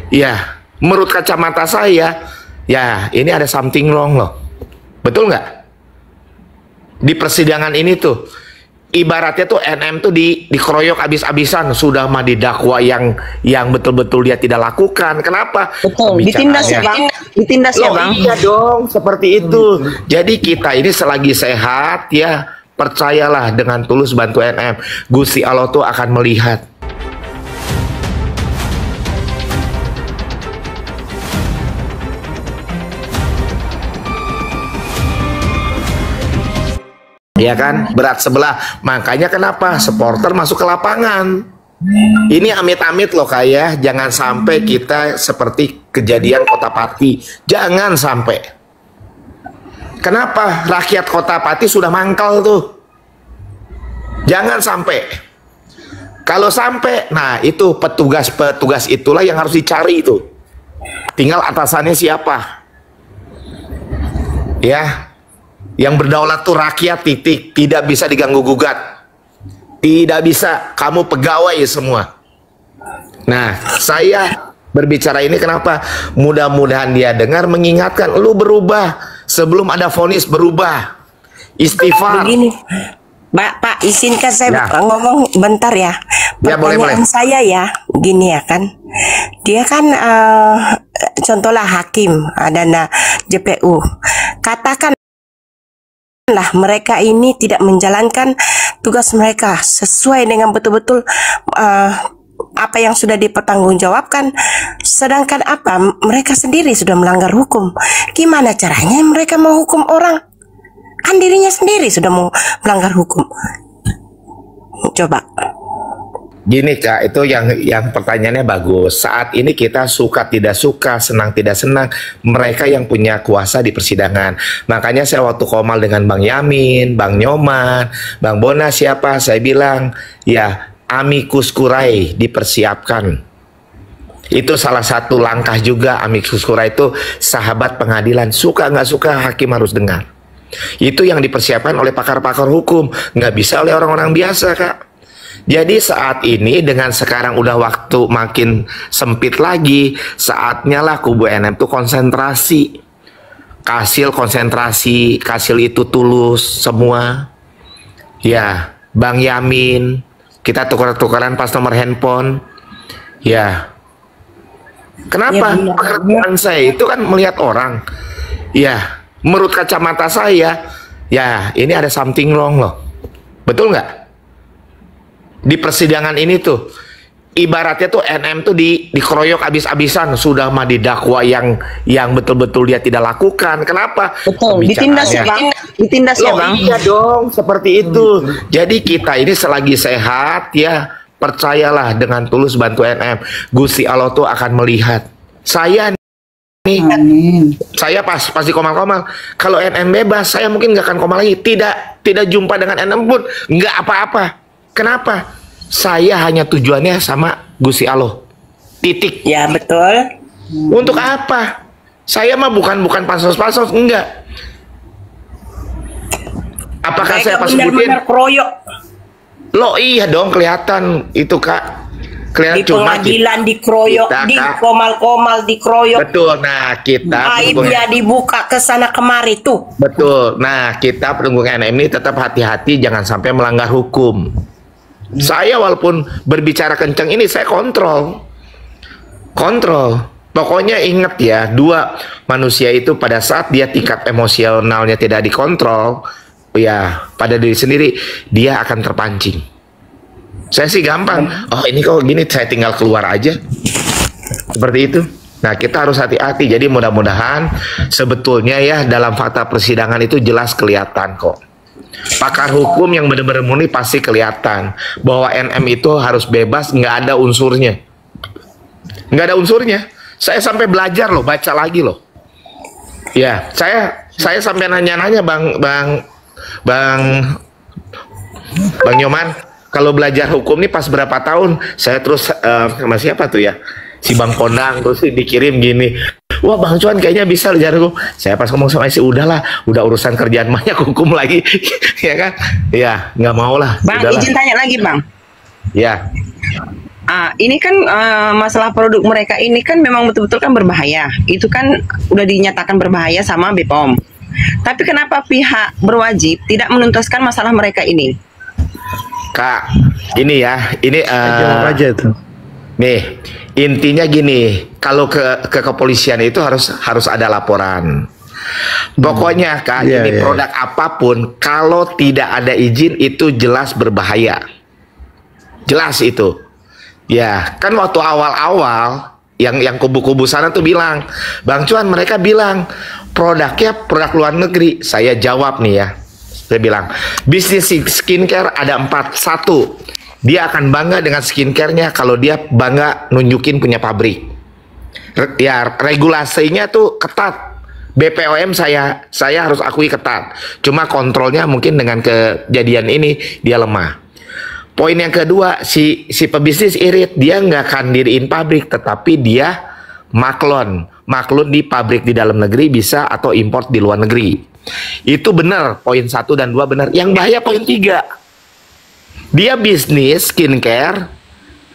Ya, menurut kacamata saya, ya ini ada something wrong loh. Betul nggak? Di persidangan ini tuh, ibaratnya tuh NM tuh dikeroyok abis-abisan, sudah mah didakwa yang betul-betul dia tidak lakukan. Kenapa? Betul, ditindas ya Bang. Ditindas ya Bang. Iya dong, seperti itu. Jadi kita ini selagi sehat ya, percayalah dengan tulus bantu NM. Gusti Allah tuh akan melihat. Ya kan, berat sebelah. Makanya kenapa supporter masuk ke lapangan. Ini amit-amit loh kayak, jangan sampai kita seperti kejadian Kota Pati. Jangan sampai. Kenapa? Rakyat Kota Pati sudah mangkal tuh. Jangan sampai. Kalau sampai, nah itu petugas-petugas itulah yang harus dicari itu. Tinggal atasannya siapa. Ya. Yang berdaulat tuh rakyat, titik. Tidak bisa diganggu gugat. Tidak bisa. Kamu pegawai semua. Nah, saya berbicara ini kenapa? Mudah-mudahan dia dengar, mengingatkan. Lu berubah. Sebelum ada vonis berubah. Istighfar. Begini. Pak, izinkan saya ngomong bentar ya. boleh. Pertanyaan saya ya, gini ya kan. Dia kan contohlah hakim dan JPU. Katakan lah mereka ini tidak menjalankan tugas mereka sesuai dengan betul-betul apa yang sudah dipertanggungjawabkan, sedangkan mereka sendiri sudah melanggar hukum. Gimana caranya mereka mau hukum orang? Kan dirinya sendiri sudah mau melanggar hukum. Coba. Gini Kak, itu yang pertanyaannya bagus. Saat ini kita suka tidak suka, senang tidak senang, mereka yang punya kuasa di persidangan. Makanya saya waktu komal dengan Bang Yamin, Bang Nyoman, Bang Bona siapa, saya bilang, ya amicus curiae dipersiapkan. Itu salah satu langkah juga. Amicus curiae itu sahabat pengadilan. Suka nggak suka hakim harus dengar. Itu yang dipersiapkan oleh pakar-pakar hukum. Nggak bisa oleh orang-orang biasa Kak. Jadi saat ini dengan sekarang udah waktu makin sempit lagi, saatnya lah kubu NM tuh konsentrasi. Kasil konsentrasi, Kasil itu tulus semua. Ya, Bang Yamin, kita tukar-tukaran pas nomor handphone. Ya. Kenapa? Ya, pekerjaan saya itu kan melihat orang. Ya, menurut kacamata saya, ya ini ada something wrong loh. Betul nggak? Di persidangan ini tuh, ibaratnya tuh NM tuh dikeroyok abis-abisan, sudah mah didakwa yang betul-betul dia tidak lakukan. Kenapa? Betul, ditindas ya Bang. Ditindas ya Bang. Iya dong, seperti itu. Jadi kita ini selagi sehat ya, percayalah dengan tulus bantu NM. Gusti Allah tuh akan melihat. Saya nih, saya pasti komal-komal. Kalau NM bebas, saya mungkin nggak akan komal lagi. Tidak jumpa dengan NM pun, nggak apa-apa. Kenapa? Saya hanya tujuannya sama Gusti Allah. Titik. Ya betul. Untuk apa? Saya mah bukan pansos-pansos, enggak. Apakah saya pas sebutin? Kroyok. Loh iya dong, kelihatan itu Kak. Kelihatan Di pengadilan dikeroyok, di komal-komal dikeroyok. Betul. Nah kita aibnya dibuka ke sana kemari tuh. Betul. Nah kita pendukung NM ini tetap hati-hati, jangan sampai melanggar hukum. Saya walaupun berbicara kencang ini, saya kontrol. Pokoknya ingat ya, dua manusia itu pada saat dia tingkat emosionalnya tidak dikontrol, ya pada diri sendiri, dia akan terpancing. Saya sih gampang. Oh ini kok gini, saya tinggal keluar aja. Seperti itu. Nah kita harus hati-hati. Jadi mudah-mudahan sebetulnya ya dalam fakta persidangan itu jelas kelihatan kok. Pakar hukum yang benar-benar murni pasti kelihatan bahwa NM itu harus bebas, nggak ada unsurnya. Nggak ada unsurnya. Saya sampai belajar loh, baca lagi loh. Ya, saya sampai nanya-nanya Bang Nyoman, kalau belajar hukum nih pas berapa tahun? Saya terus sama siapa tuh ya? Si Bang Kondang terus dikirim gini. Wah Bang Cuan kayaknya bisa belajar hukum. Saya pas ngomong sama si udahlah, udah urusan kerjaan banyak hukum lagi. Ya kan? Ya, nggak mau lah. Bang, udahlah. izin tanya lagi Bang. Ya. Ini kan masalah produk mereka ini kan memang betul-betul kan berbahaya. Itu kan udah dinyatakan berbahaya sama BPOM. Tapi kenapa pihak berwajib tidak menuntaskan masalah mereka ini? Kak, ini ya, ini Jawab aja itu. nih intinya gini, kalau ke kepolisian itu harus ada laporan. Pokoknya Kak, Iya, ini iya. produk apapun kalau tidak ada izin itu jelas berbahaya. Jelas itu. Ya, kan waktu awal-awal yang kubu-kubu sana tuh bilang, Bang Cuan, mereka bilang produknya produk luar negeri. Saya jawab nih ya. Saya bilang, bisnis skincare ada 4. Satu, dia akan bangga dengan skincare-nya kalau dia bangga nunjukin punya pabrik. Ya, regulasinya tuh ketat. BPOM saya harus akui ketat. Cuma kontrolnya mungkin dengan kejadian ini dia lemah. Poin yang kedua, si pebisnis irit, dia nggak akan diriin pabrik, tetapi dia maklon di pabrik di dalam negeri bisa atau import di luar negeri. Itu benar, poin 1 dan 2 benar. Yang bahaya poin 3. Dia bisnis skincare,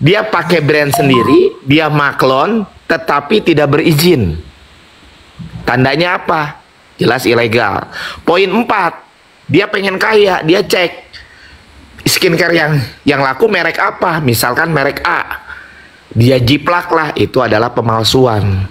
dia pakai brand sendiri, dia maklon, tetapi tidak berizin. Tandanya apa? Jelas ilegal. Poin 4, dia pengen kaya, dia cek skincare yang laku merek apa, misalkan merek A, dia jiplak lah, itu adalah pemalsuan.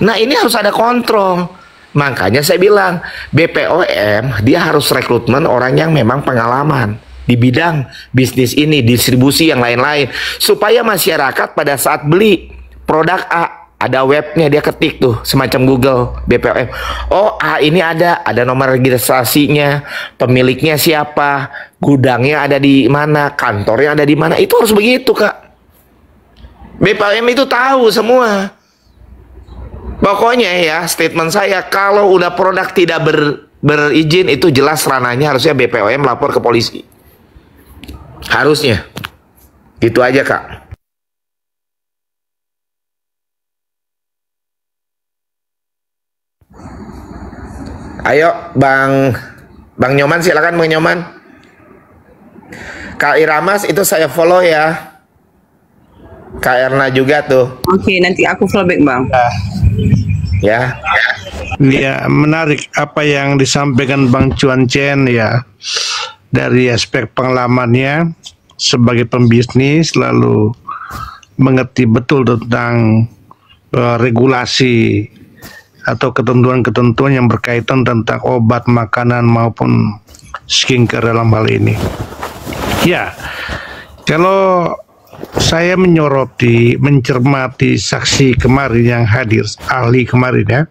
Nah, ini harus ada kontrol. Makanya saya bilang BPOM dia harus rekrutmen orang yang memang pengalaman di bidang bisnis ini, distribusi yang lain-lain, supaya masyarakat pada saat beli produk A, ada webnya, dia ketik tuh semacam Google BPOM. Oh, ini ada nomor registrasinya, pemiliknya siapa, gudangnya ada di mana, kantornya ada di mana. Itu harus begitu, Kak. BPOM itu tahu semua. Pokoknya ya, statement saya, kalau udah produk tidak berizin itu jelas ranahnya harusnya BPOM lapor ke polisi. Harusnya. Gitu aja, Kak. Ayo Bang Nyoman, silakan Bang Nyoman. Kak Iramas itu saya follow ya. Kak Erna juga tuh. Oke, nanti aku flowback Bang. Ya. Ya, menarik apa yang disampaikan Bang Cuan Chen ya. Dari aspek pengalamannya sebagai pembisnis, lalu mengerti betul tentang regulasi atau ketentuan-ketentuan yang berkaitan tentang obat, makanan maupun skincare dalam hal ini. Ya, kalau saya mencermati saksi kemarin yang hadir, ahli kemarin ya,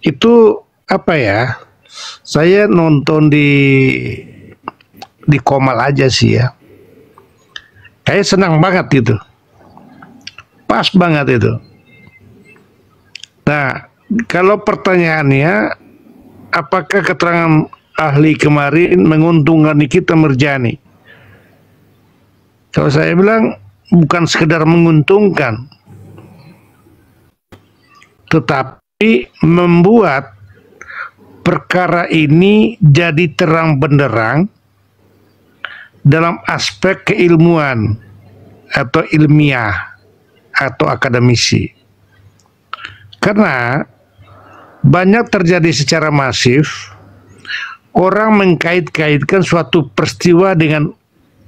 itu apa ya? Saya nonton di Komal aja sih ya. Kayak senang banget itu, pas banget itu. Nah, kalau pertanyaannya, apakah keterangan ahli kemarin menguntungkan Nikita Mirjani? Kalau saya bilang bukan sekedar menguntungkan, tetapi membuat perkara ini jadi terang benderang dalam aspek keilmuan atau ilmiah atau akademisi. Karena banyak terjadi secara masif, orang mengkait-kaitkan suatu peristiwa dengan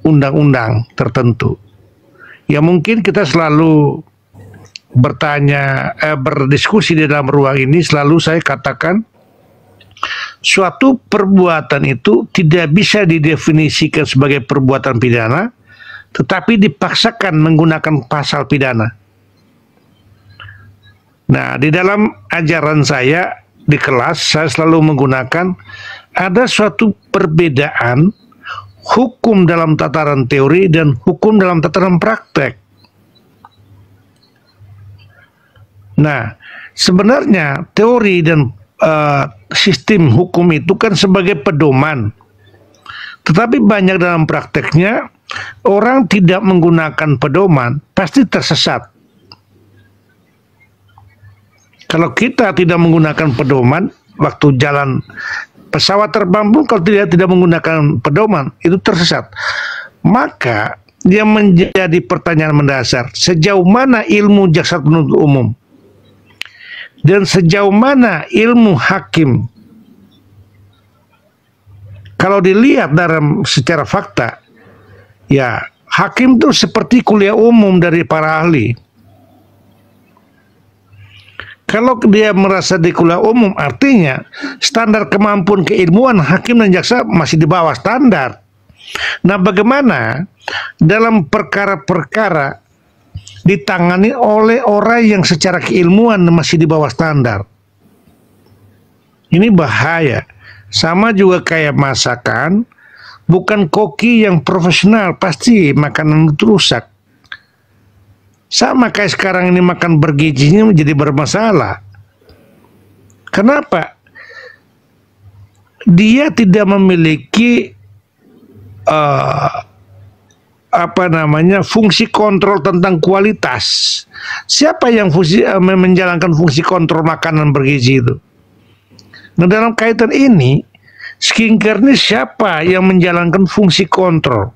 undang-undang tertentu. Ya mungkin kita selalu berdiskusi di dalam ruang ini, selalu saya katakan, suatu perbuatan itu tidak bisa didefinisikan sebagai perbuatan pidana, tetapi dipaksakan menggunakan pasal pidana. Nah, di dalam ajaran saya di kelas, saya selalu menggunakan ada suatu perbedaan hukum dalam tataran teori dan hukum dalam tataran praktek. Nah, sebenarnya teori dan sistem hukum itu kan sebagai pedoman. Tetapi banyak dalam prakteknya, orang tidak menggunakan pedoman, pasti tersesat. Kalau kita tidak menggunakan pedoman, waktu jalan pesawat terbang pun kalau tidak menggunakan pedoman, itu tersesat. Maka yang menjadi pertanyaan mendasar, sejauh mana ilmu jaksa penuntut umum dan sejauh mana ilmu hakim. Kalau dilihat dalam secara fakta, ya hakim itu seperti kuliah umum dari para ahli. Kalau dia merasa di kuliah umum, artinya standar kemampuan keilmuan hakim dan jaksa masih di bawah standar. Nah, bagaimana dalam perkara-perkara ditangani oleh orang yang secara keilmuan masih di bawah standar? Ini bahaya. Sama juga kayak masakan, bukan koki yang profesional, pasti makanan itu rusak. Sama kayak sekarang ini makan bergizinya menjadi bermasalah. Kenapa? Dia tidak memiliki fungsi kontrol tentang kualitas. Siapa yang menjalankan fungsi kontrol makanan bergizi itu? Nah, dalam kaitan ini, skincare ini siapa yang menjalankan fungsi kontrol?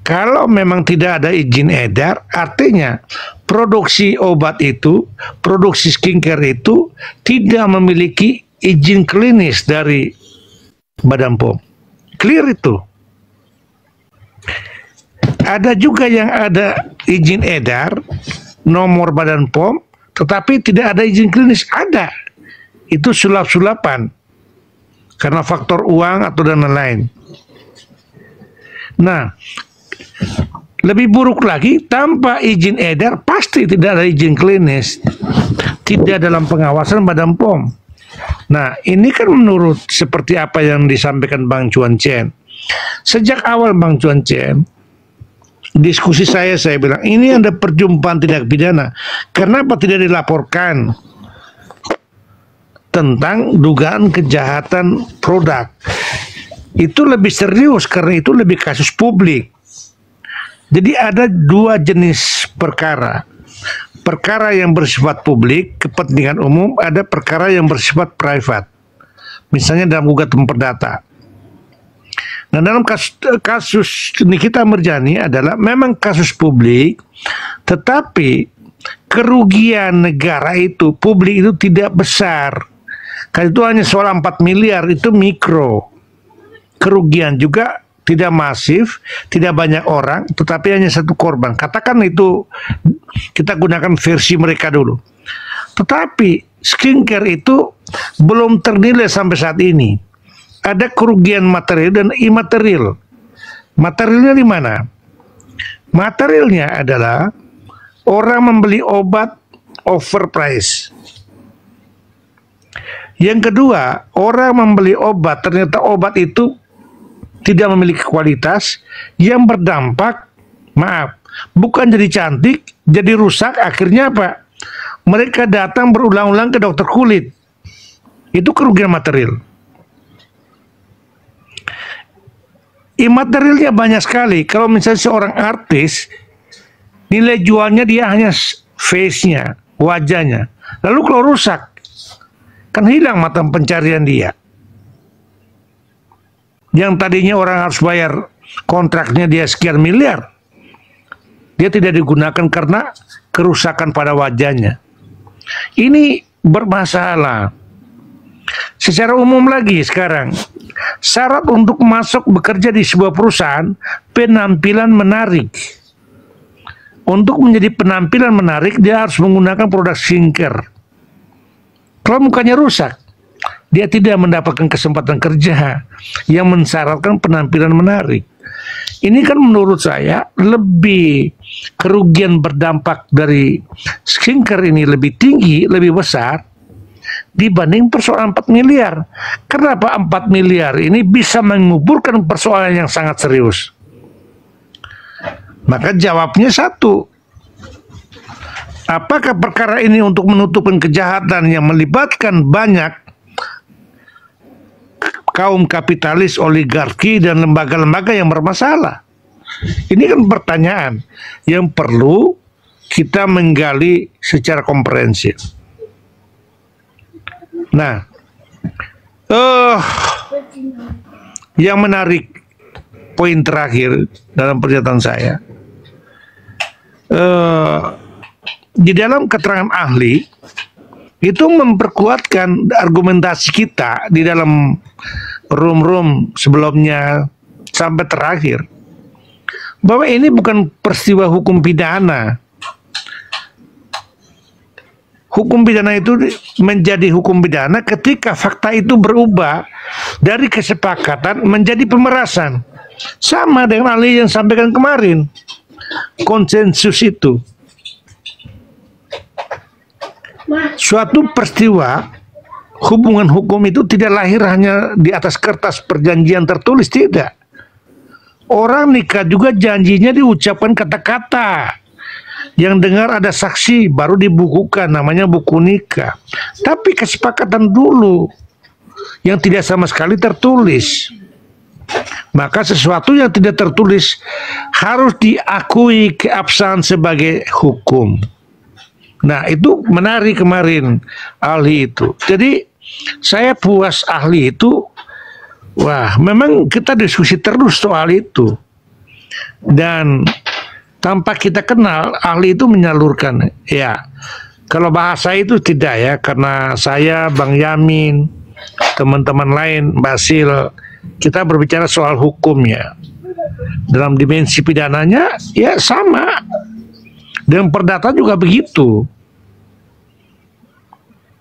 Kalau memang tidak ada izin edar, artinya produksi obat itu, produksi skincare itu tidak memiliki izin klinis dari Badan POM. Clear itu. Ada juga yang ada izin edar, nomor Badan POM, tetapi tidak ada izin klinis. Ada. Itu sulap-sulapan. Karena faktor uang atau dan lain-lain. Nah, lebih buruk lagi, tanpa izin edar, pasti tidak ada izin klinis. Tidak dalam pengawasan Badan POM. Nah, ini kan menurut seperti apa yang disampaikan Bang Chuan Chen. Sejak awal Bang Chuan Chen, diskusi saya bilang, ini ada perjumpaan tindak pidana. Kenapa tidak dilaporkan tentang dugaan kejahatan produk? Itu lebih serius karena itu lebih kasus publik. Jadi ada dua jenis perkara. Perkara yang bersifat publik, kepentingan umum, ada perkara yang bersifat private. Misalnya dalam gugatan perdata. Nah, dalam kasus Nikita Mirzani adalah memang kasus publik, tetapi kerugian negara itu, publik itu tidak besar. Karena itu hanya soal 4 miliar, itu mikro. Kerugian juga tidak masif, tidak banyak orang, tetapi hanya satu korban. Katakan itu kita gunakan versi mereka dulu. Tetapi skincare itu belum ternilai sampai saat ini. Ada kerugian material dan imaterial. Materialnya di mana? Materialnya adalah orang membeli obat overprice. Yang kedua, orang membeli obat, ternyata obat itu tidak memiliki kualitas yang berdampak, bukan jadi cantik, jadi rusak. Akhirnya apa? Mereka datang berulang-ulang ke dokter kulit. Itu kerugian material. Imaterialnya banyak sekali. Kalau misalnya seorang artis, nilai jualnya dia hanya face-nya, wajahnya. Lalu kalau rusak, kan hilang mata pencarian dia. Yang tadinya orang harus bayar kontraknya dia sekian miliar, dia tidak digunakan karena kerusakan pada wajahnya. Ini bermasalah. Secara umum lagi sekarang, syarat untuk masuk bekerja di sebuah perusahaan, penampilan menarik. Untuk menjadi penampilan menarik, dia harus menggunakan produk skincare. Kalau mukanya rusak, dia tidak mendapatkan kesempatan kerja yang mensyaratkan penampilan menarik. Ini kan menurut saya lebih kerugian berdampak dari skincare ini lebih tinggi, lebih besar dibanding persoalan 4 miliar. Kenapa 4 miliar ini bisa menguburkan persoalan yang sangat serius? Maka jawabnya satu. Apakah perkara ini untuk menutupkan kejahatan yang melibatkan banyak kaum kapitalis, oligarki, dan lembaga-lembaga yang bermasalah? Ini kan pertanyaan yang perlu kita menggali secara komprehensif. Nah, yang menarik poin terakhir dalam pernyataan saya. Di dalam keterangan ahli itu memperkuatkan argumentasi kita di dalam room sebelumnya sampai terakhir, bahwa ini bukan peristiwa hukum pidana. Hukum pidana itu menjadi hukum pidana ketika fakta itu berubah dari kesepakatan menjadi pemerasan. Sama dengan ahli yang sampaikan kemarin, konsensus itu. Suatu peristiwa hubungan hukum itu tidak lahir hanya di atas kertas perjanjian tertulis, tidak. Orang nikah juga janjinya diucapkan kata-kata. Yang dengar ada saksi baru dibukukan, namanya buku nikah. Tapi kesepakatan dulu yang tidak sama sekali tertulis. Maka sesuatu yang tidak tertulis harus diakui keabsahan sebagai hukum. Nah, itu menarik kemarin ahli itu. Jadi saya puas ahli itu. Wah, memang kita diskusi terus soal itu. Dan tanpa kita kenal, ahli itu menyalurkan. Ya, kalau bahasa itu tidak ya, karena saya, Bang Yamin, teman-teman lain, Basil, kita berbicara soal hukum ya. Dalam dimensi pidananya, ya sama. Dan perdata juga begitu.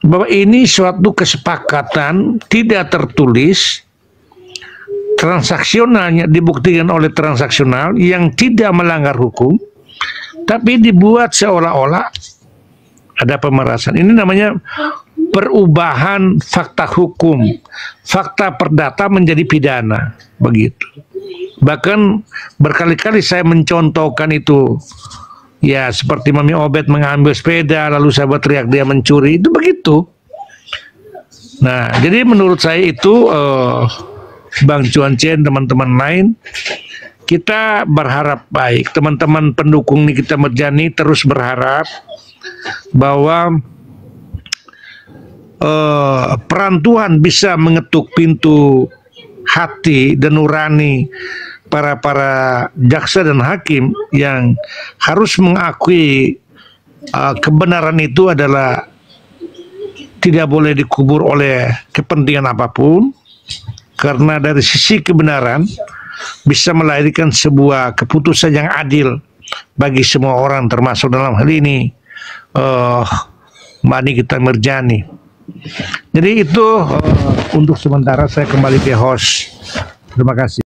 Bahwa ini suatu kesepakatan tidak tertulis, transaksionalnya dibuktikan oleh transaksional yang tidak melanggar hukum, tapi dibuat seolah-olah ada pemerasan. Ini namanya perubahan fakta hukum, fakta perdata menjadi pidana, begitu. Bahkan berkali-kali saya mencontohkan itu, ya seperti Mami Obed mengambil sepeda lalu sahabat teriak dia mencuri, itu begitu. Nah, jadi menurut saya itu Bang Cuan Chen, teman-teman lain, kita berharap baik. Teman-teman pendukung Nikita Mirjani terus berharap bahwa peran Tuhan bisa mengetuk pintu hati dan nurani para jaksa dan hakim yang harus mengakui kebenaran itu adalah tidak boleh dikubur oleh kepentingan apapun. Karena dari sisi kebenaran bisa melahirkan sebuah keputusan yang adil bagi semua orang, termasuk dalam hal ini Mbak Nikita Mirjani. Jadi itu untuk sementara saya kembali ke host. Terima kasih.